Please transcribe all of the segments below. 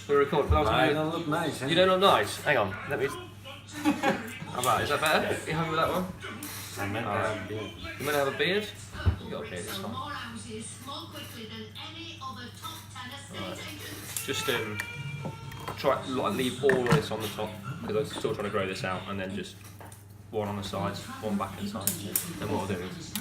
We're recording. I don't look nice, eh? You don't look nice. Hang on. Let me. How about? Is that better? You happy with that one? I meant to have a beard. You meant to have a beard? You got a beard. It's fine. Right. Just try like leave all of this on the top because I'm still trying to grow this out, and then just one on the sides, one back and side. Then what I'll do is.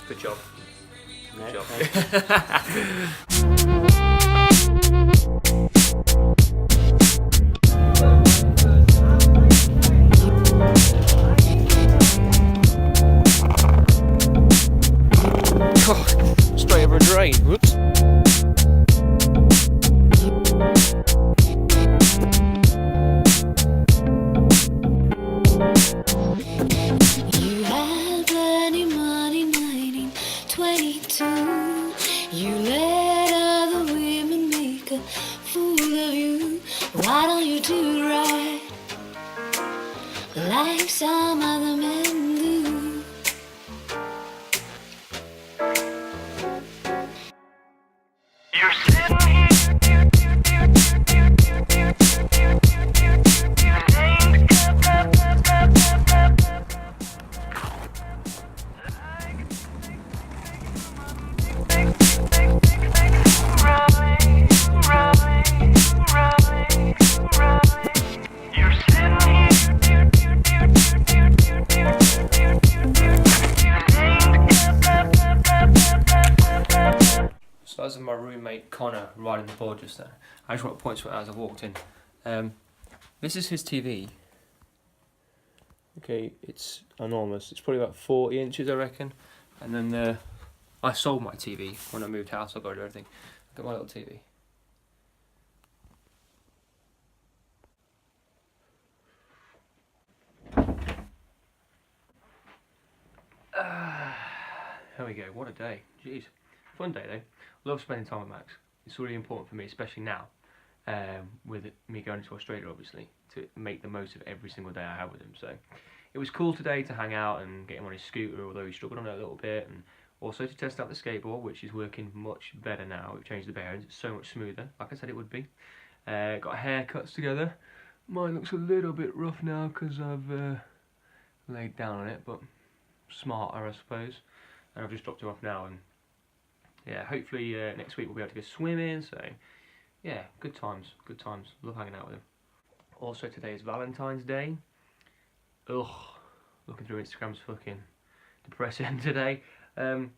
Good job. Good job. Oh, straight over a drain. Whoops. You had plenty money, 1922. You let other women make a fool of you. Why don't you do right like some other men do? You're sitting here. So that's my roommate Connor riding the board just there. I just want to point to it as I walked in. This is his TV. Okay, it's enormous. It's probably about 40 inches, I reckon. And then I sold my TV when I moved house. I got rid of everything. Look at my little TV. There we go. What a day. Jeez. Fun day though. Love spending time with Max. It's really important for me, especially now, with me going to Australia, obviously, to make the most of every single day I have with him. So it was cool today to hang out and get him on his scooter, although he struggled on it a little bit, and also to test out the skateboard, which is working much better now. We've changed the bearings, it's so much smoother, like I said it would be. Got haircuts together. Mine looks a little bit rough now because I've laid down on it, but smarter, I suppose. And I've just dropped him off now, and yeah, hopefully next week we'll be able to go swimming. So yeah, good times, good times. Love hanging out with him. Also today is Valentine's Day. Ugh, looking through Instagram's fucking depressing today. 2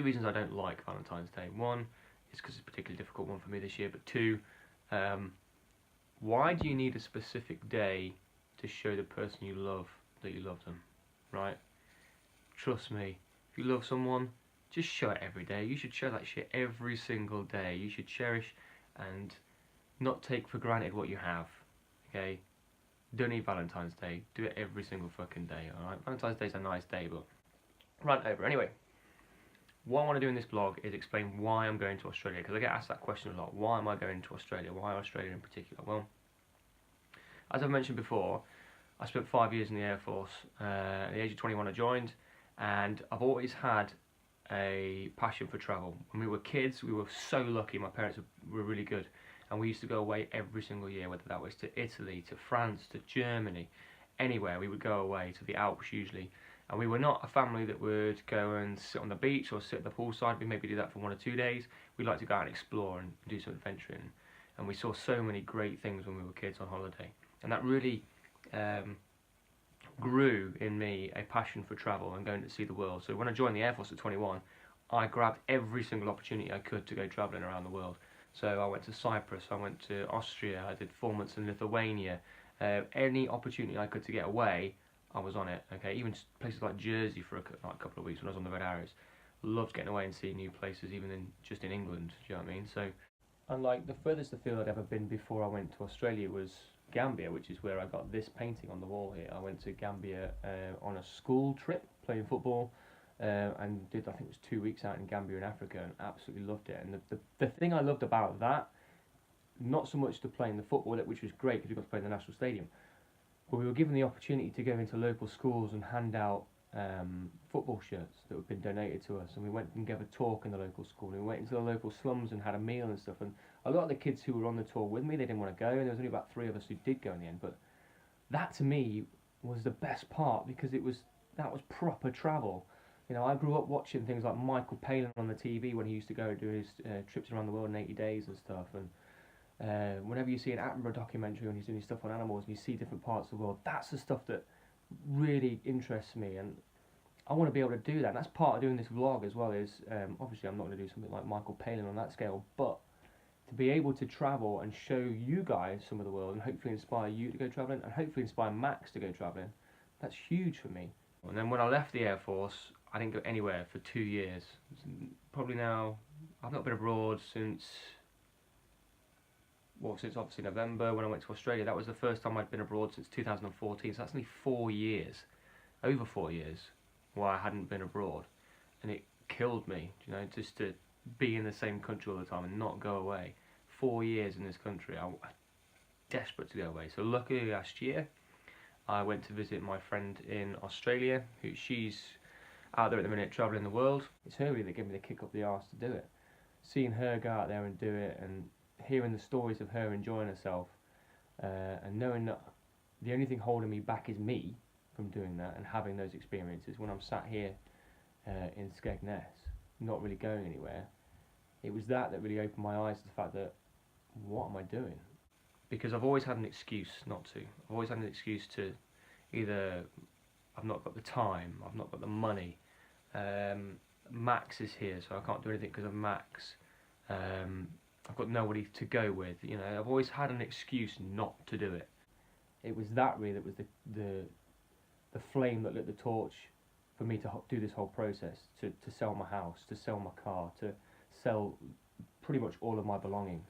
reasons I don't like Valentine's Day. One is because it's a particularly difficult one for me this year, but two, why do you need a specific day to show the person you love that you love them, right? Trust me, if you love someone, just show it every day. You should show that shit every single day. You should cherish and not take for granted what you have, okay? Don't need Valentine's Day. Do it every single fucking day, alright? Valentine's Day's a nice day, but rant over. Anyway, what I want to do in this vlog is explain why I'm going to Australia, because I get asked that question a lot. Why am I going to Australia? Why Australia in particular? Well, as I've mentioned before, I spent 5 years in the Air Force. At the age of 21 I joined, and I've always had a passion for travel. When we were kids, we were so lucky. My parents were really good, and we used to go away every single year, whether that was to Italy, to France, to Germany, anywhere. We would go away to the Alps usually, and we were not a family that would go and sit on the beach or sit at the poolside. We maybe do that for 1 or 2 days. We like to go out and explore and do some adventuring, and we saw so many great things when we were kids on holiday, and that really grew in me a passion for travel and going to see the world. So when I joined the Air Force at 21, I grabbed every single opportunity I could to go travelling around the world. So I went to Cyprus, I went to Austria, I did 4 months in Lithuania. Any opportunity I could to get away, I was on it. Okay, even places like Jersey for a couple of weeks when I was on the Red Arrows. Loved getting away and seeing new places, even just in England. Do you know what I mean? So, and like the furthest afield I'd ever been before I went to Australia was Gambia, which is where I got this painting on the wall here. I went to Gambia on a school trip playing football, and did, I think it was 2 weeks out in Gambia in Africa, and absolutely loved it. And the thing I loved about that, not so much to play in the football, which was great because we got to play in the national stadium, but we were given the opportunity to go into local schools and hand out football shirts that had been donated to us, and we went and gave a talk in the local school, and we went into the local slums and had a meal and stuff. And a lot of the kids who were on the tour with me, they didn't want to go, and there was only about 3 of us who did go in the end. But that to me was the best part, because that was proper travel. You know, I grew up watching things like Michael Palin on the TV when he used to go do his trips around the world in 80 days and stuff. And whenever you see an Attenborough documentary when he's doing stuff on animals and you see different parts of the world, that's the stuff that really interests me, and I want to be able to do that. And that's part of doing this vlog as well. Is obviously I'm not going to do something like Michael Palin on that scale, but to be able to travel and show you guys some of the world, and hopefully inspire you to go travelling, and hopefully inspire Max to go travelling, that's huge for me. And then when I left the Air Force, I didn't go anywhere for 2 years. Probably now, I've not been abroad since obviously November when I went to Australia. That was the first time I'd been abroad since 2014, so that's only 4 years, over 4 years, where I hadn't been abroad. And it killed me, you know, just to be in the same country all the time and not go away. 4 years in this country, I was desperate to go away. So luckily last year, I went to visit my friend in Australia, she's out there at the minute travelling the world. It's her really that gave me the kick up the arse to do it. Seeing her go out there and do it, and hearing the stories of her enjoying herself, and knowing that the only thing holding me back is me from doing that and having those experiences when I'm sat here in Skegness, not really going anywhere. It was that really opened my eyes to the fact that, what am I doing? Because I've always had an excuse not to. I've always had an excuse to either I've not got the time, I've not got the money, Max is here so I can't do anything because of Max, I've got nobody to go with. You know, I've always had an excuse not to do it. It was that really that was the flame that lit the torch for me to do this whole process, to sell my house, to sell my car, to sell pretty much all of my belongings,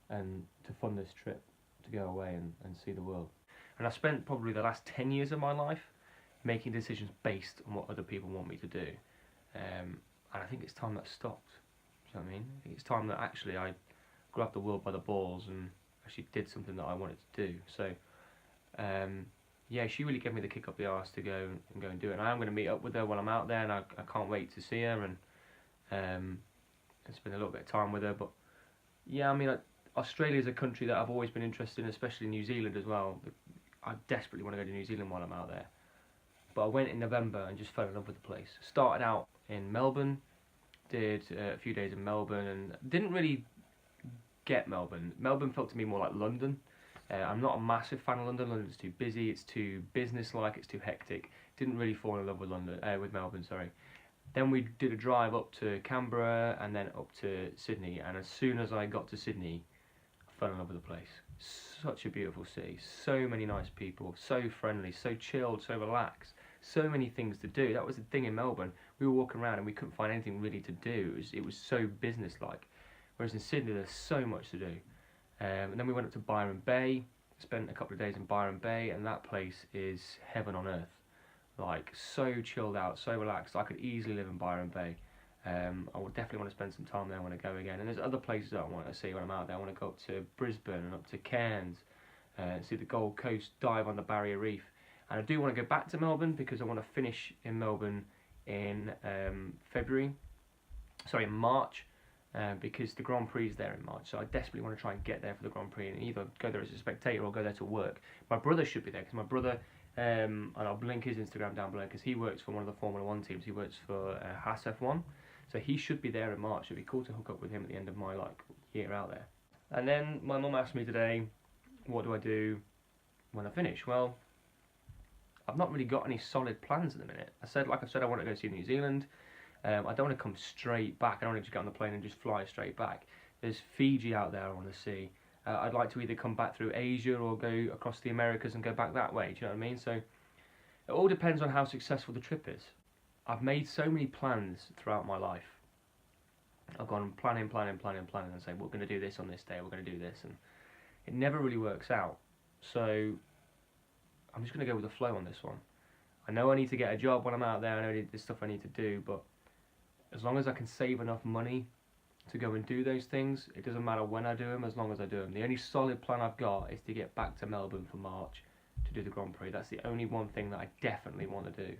and to fund this trip to go away and see the world. And I spent probably the last 10 years of my life making decisions based on what other people want me to do, and I think it's time that stopped. Do you know what I mean? I think it's time that actually I grabbed the world by the balls and actually did something that I wanted to do. So yeah, she really gave me the kick up the arse to go and do it. And I am going to meet up with her when I'm out there, and I can't wait to see her and spend a little bit of time with her. But yeah, I mean, Australia is a country that I've always been interested in, especially New Zealand as well. I desperately want to go to New Zealand while I'm out there. But I went in November and just fell in love with the place. Started out in Melbourne, did a few days in Melbourne, and didn't really get Melbourne. Melbourne felt to me more like London. I'm not a massive fan of London. London's too busy, it's too business-like, it's too hectic. Didn't really fall in love with with Melbourne, sorry. Then we did a drive up to Canberra and then up to Sydney, and as soon as I got to Sydney, I fell in love with the place. Such a beautiful city, so many nice people, so friendly, so chilled, so relaxed, so many things to do. That was the thing in Melbourne. We were walking around and we couldn't find anything really to do. It was so business-like. Whereas in Sydney, there's so much to do. And then we went up to Byron Bay, spent a couple of days in Byron Bay, and that place is heaven on earth. Like, so chilled out, so relaxed. I could easily live in Byron Bay. I would definitely want to spend some time there when I go again. And there's other places that I want to see when I'm out there. I want to go up to Brisbane and up to Cairns, see the Gold Coast, dive on the Barrier Reef. And I do want to go back to Melbourne because I want to finish in Melbourne in March. Because the Grand Prix is there in March, so I desperately want to try and get there for the Grand Prix and either go there as a spectator or go there to work. My brother should be there because my brother, and I'll link his Instagram down below because he works for one of the Formula 1 teams. He works for Haas F1, so he should be there in March. It'd be cool to hook up with him at the end of my year out there. And then my mum asked me today, what do I do when I finish? Well, I've not really got any solid plans at the minute. Like I said, I want to go see New Zealand. I don't want to come straight back. I don't want to just get on the plane and just fly straight back. There's Fiji out there I want to see. I'd like to either come back through Asia or go across the Americas and go back that way. Do you know what I mean? So it all depends on how successful the trip is. I've made so many plans throughout my life. I've gone planning and say, we're going to do this on this day, we're going to do this, and it never really works out. So I'm just going to go with the flow on this one. I know I need to get a job when I'm out there. I know there's stuff I need to do, but as long as I can save enough money to go and do those things, it doesn't matter when I do them, as long as I do them. The only solid plan I've got is to get back to Melbourne for March to do the Grand Prix. That's the only one thing that I definitely want to do.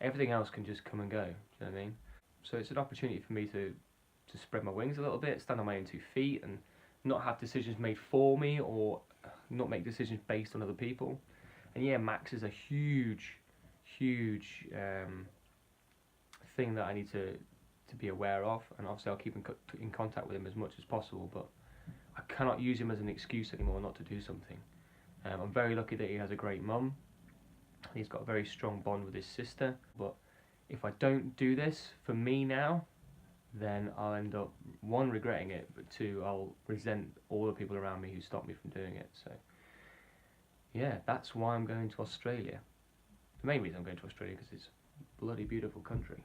Everything else can just come and go, do you know what I mean? So it's an opportunity for me to spread my wings a little bit, stand on my own 2 feet, and not have decisions made for me, or not make decisions based on other people. And yeah, Max is a huge thing that I need to be aware of, and obviously I'll keep in contact with him as much as possible, but I cannot use him as an excuse anymore not to do something. I'm very lucky that he has a great mum. He's got a very strong bond with his sister, but if I don't do this for me now, then I'll end up, 1, regretting it, but 2, I'll resent all the people around me who stopped me from doing it. So yeah, that's why I'm going to Australia. The main reason I'm going to Australia because it's a bloody beautiful country.